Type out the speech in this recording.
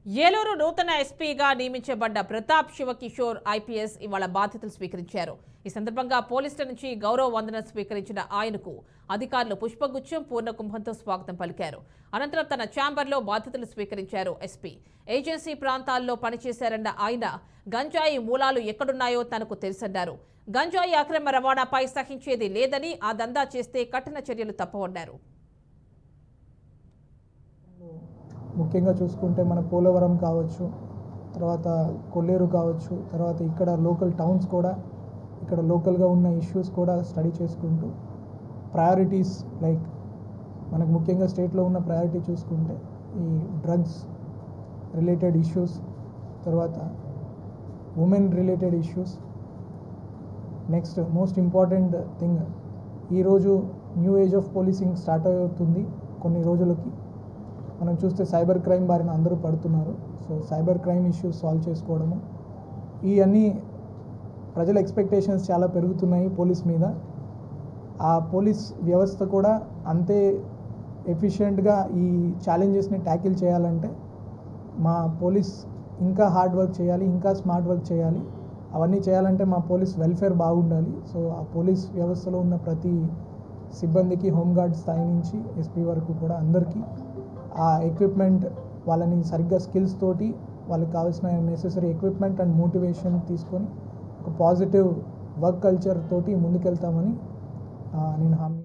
ఏలూరు నూతన ఎస్పీగా నియమించబడ్డ ప్రతాప్ శివకిషోర్ ఐపీఎస్ ఇవాళ బాధ్యతలు స్వీకరించారు. ఈ సందర్భంగా పోలీసుల నుంచి గౌరవ వందనం స్వీకరించిన ఆయనకు అధికారులు పుష్పగుచ్చం పూర్ణకుంభంతో స్వాగతం పలికారు. అనంతరం తన ఛాంబర్లో బాధ్యతలు స్వీకరించారు ఎస్పీ. ఏజెన్సీ ప్రాంతాల్లో పనిచేశారన్న ఆయన గంజాయి మూలాలు ఎక్కడున్నాయో తనకు తెలుసన్నారు. గంజాయి అక్రమ రవాణాపై సహించేది లేదని, ఆ దందా చేస్తే కఠిన చర్యలు తప్పవన్నారు. ముఖ్యంగా చూసుకుంటే మన పోలవరం కావచ్చు, తర్వాత కొల్లేరు కావచ్చు, తర్వాత ఇక్కడ లోకల్ టౌన్స్ కూడా, ఇక్కడ లోకల్గా ఉన్న ఇష్యూస్ కూడా స్టడీ చేసుకుంటూ ప్రయారిటీస్ లైక్ మనకు ముఖ్యంగా స్టేట్లో ఉన్న ప్రయారిటీ చూసుకుంటే ఈ డ్రగ్స్ రిలేటెడ్ ఇష్యూస్, తర్వాత women related issues, next most important thing ఈరోజు new age of policing start అవుతుంది. కొన్ని రోజులకి మనం చూస్తే సైబర్ క్రైమ్ బారిన అందరూ పడుతున్నారు. So cyber crime issues solve చేసుకోవడము, ఇవన్నీ ప్రజల ఎక్స్పెక్టేషన్స్ చాలా పెరుగుతున్నాయి పోలీస్ మీద. ఆ పోలీస్ వ్యవస్థ కూడా అంతే ఎఫిషియెంట్గా ఈ ఛాలెంజెస్ని ట్యాకిల్ చేయాలంటే మా పోలీస్ ఇంకా హార్డ్ వర్క్ చేయాలి, ఇంకా స్మార్ట్ వర్క్ చేయాలి. అవన్నీ చేయాలంటే మా పోలీస్ వెల్ఫేర్ బాగుండాలి. సో ఆ పోలీస్ వ్యవస్థలో ఉన్న ప్రతి సిబ్బందికి, హోంగార్డ్ స్థాయి నుంచి ఎస్పీ వరకు కూడా అందరికీ ఆ ఎక్విప్మెంట్, వాళ్ళని సరిగ్గా స్కిల్స్ తోటి వాళ్ళకి కావాల్సిన నెసెసరీ ఎక్విప్మెంట్ అండ్ మోటివేషన్ తీసుకొని ఒక పాజిటివ్ వర్క్ కల్చర్ తోటి ముందుకెళ్తామని నేను హామీ